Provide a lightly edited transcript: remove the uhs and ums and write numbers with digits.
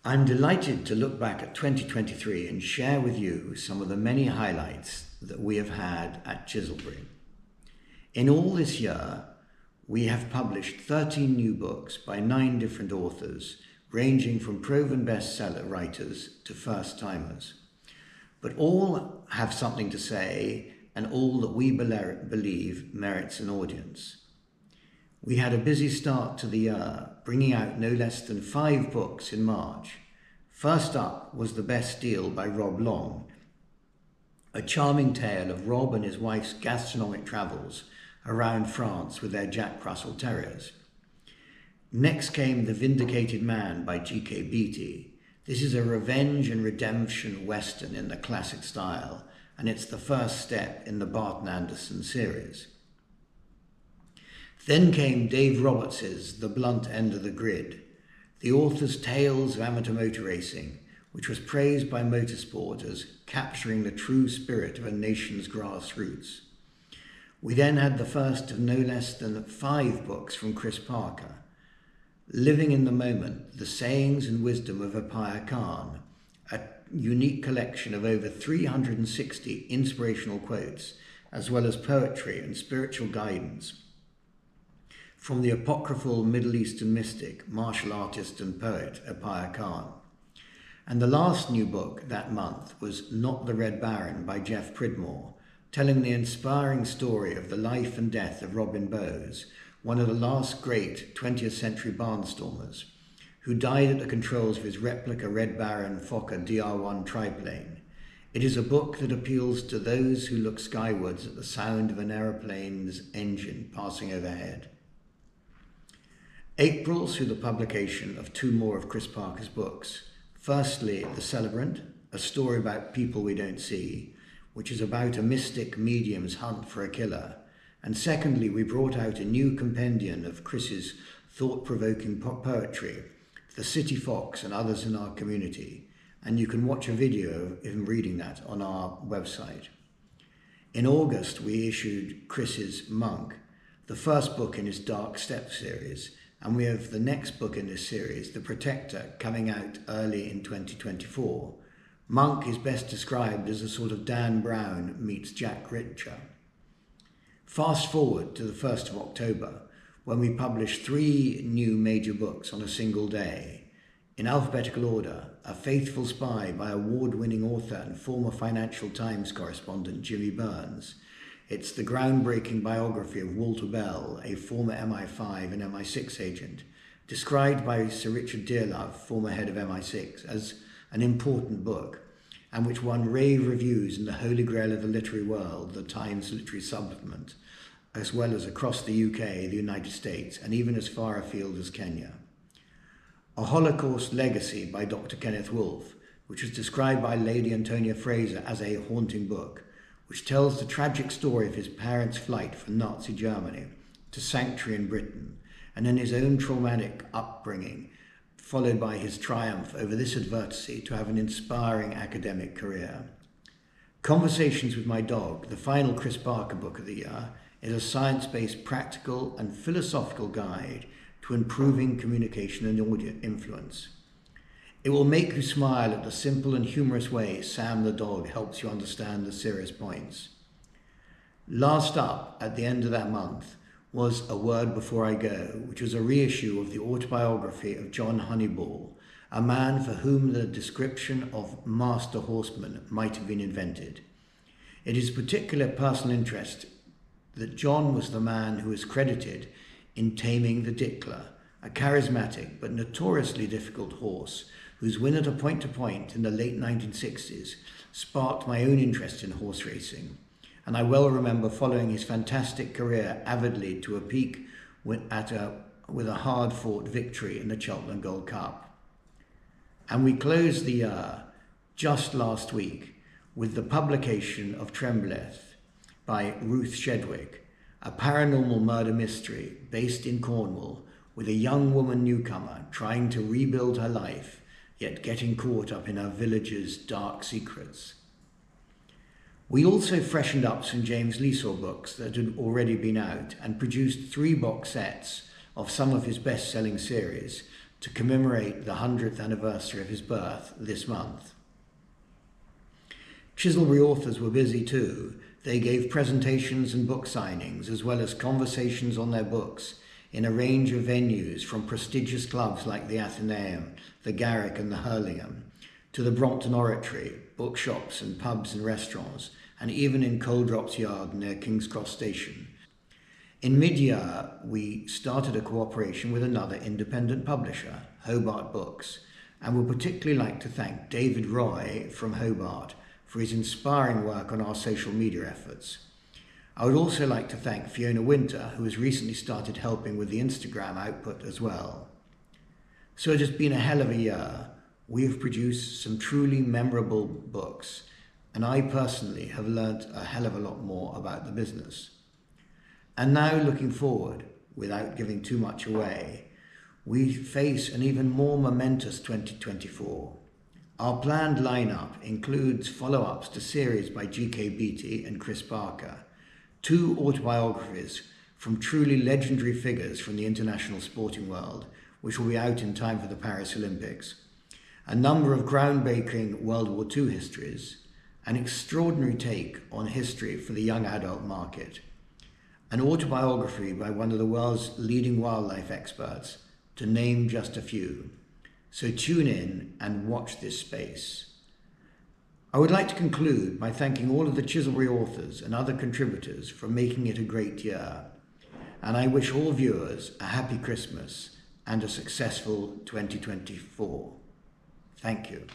I'm delighted to look back at 2023 and share with you some of the many highlights that we have had at Chiselbury. In all this year, we have published 13 new books by 9 different authors, ranging from proven bestseller writers to first-timers. But all have something to say, and all that we believe merits an audience. We had a busy start to the year, bringing out no less than 5 books in March. First up was The Best Deal by Rob Long, a charming tale of Rob and his wife's gastronomic travels around France with their Jack Russell Terriers. Next came The Vindicated Man by G.K. Beattie. This is a revenge and redemption western in the classic style, and it's the first step in the Barton Anderson series. Then came Dave Roberts' The Blunt End of the Grid, the author's tales of amateur motor racing, which was praised by motorsport as capturing the true spirit of a nation's grassroots. We then had the first of no less than 5 books from Chris Parker, Living in the Moment, The Sayings and Wisdom of Apaya Khan, a unique collection of over 360 inspirational quotes, as well as poetry and spiritual guidance from the apocryphal Middle Eastern mystic, martial artist and poet Apaya Khan. And the last new book that month was Not the Red Baron by Jeff Pridmore, telling the inspiring story of the life and death of Robin Bowes, one of the last great 20th century barnstormers, who died at the controls of his replica Red Baron Fokker DR-1 triplane. It is a book that appeals to those who look skywards at the sound of an aeroplane's engine passing overhead. April saw the publication of 2 more of Chris Parker's books. Firstly, The Celebrant, a story about people we don't see, which is about a mystic medium's hunt for a killer. And secondly, we brought out a new compendium of Chris's thought-provoking poetry, The City Fox and Others in Our Community, and you can watch a video of him reading that on our website. In August, we issued Chris's Monk, the first book in his Dark Steps series, and we have the next book in this series, The Protector, coming out early in 2024. Monk is best described as a sort of Dan Brown meets Jack Reacher. Fast forward to the 1st of October, when we published 3 new major books on a single day. In alphabetical order, A Faithful Spy by award-winning author and former Financial Times correspondent Jimmy Burns. It's the groundbreaking biography of Walter Bell, a former MI5 and MI6 agent, described by Sir Richard Dearlove, former head of MI6, as an important book, and which won rave reviews in the holy grail of the literary world, the Times Literary Supplement, as well as across the UK, the United States, and even as far afield as Kenya. A Holocaust Legacy by Dr. Kenneth Wolfe, which was described by Lady Antonia Fraser as a haunting book, which tells the tragic story of his parents' flight from Nazi Germany to sanctuary in Britain, and then his own traumatic upbringing, followed by his triumph over this adversity to have an inspiring academic career. Conversations with My Dog, the final Chris Parker book of the year, is a science-based practical and philosophical guide to improving communication and audio influence. It will make you smile at the simple and humorous way Sam the dog helps you understand the serious points. Last up, at the end of that month, was A Word Before I Go, which was a reissue of the autobiography of John Honeyball, a man for whom the description of master horseman might have been invented. It is of particular personal interest that John was the man who is credited in taming the Dickler, a charismatic but notoriously difficult horse whose win at a point-to-point in the late 1960s sparked my own interest in horse racing, and I well remember following his fantastic career avidly to a peak with a hard-fought victory in the Cheltenham Gold Cup. And we closed the year just last week with the publication of Trembleth by Ruth Shedwick, a paranormal murder mystery based in Cornwall with a young woman newcomer trying to rebuild her life, yet getting caught up in her village's dark secrets. We also freshened up some James Leesor books that had already been out and produced 3 box sets of some of his best-selling series, to commemorate the 100th anniversary of his birth this month. Chiselbury authors were busy too. They gave presentations and book signings, as well as conversations on their books in a range of venues, from prestigious clubs like the Athenaeum, the Garrick and the Hurlingham, to the Brompton Oratory, bookshops and pubs and restaurants, and even in Coldrop's Yard near King's Cross Station. In mid-year, we started a cooperation with another independent publisher, Hobart Books, and would particularly like to thank David Roy from Hobart for his inspiring work on our social media efforts. I would also like to thank Fiona Winter, who has recently started helping with the Instagram output as well. So it has been a hell of a year. We have produced some truly memorable books, and I personally have learnt a hell of a lot more about the business. And now, looking forward, without giving too much away, we face an even more momentous 2024. Our planned lineup includes follow-ups to series by G.K. Beattie and Chris Barker, 2 autobiographies from truly legendary figures from the international sporting world, which will be out in time for the Paris Olympics, a number of groundbreaking World War II histories, an extraordinary take on history for the young adult market, an autobiography by one of the world's leading wildlife experts, to name just a few. So tune in and watch this space. I would like to conclude by thanking all of the Chiselbury authors and other contributors for making it a great year. And I wish all viewers a happy Christmas and a successful 2024. Thank you.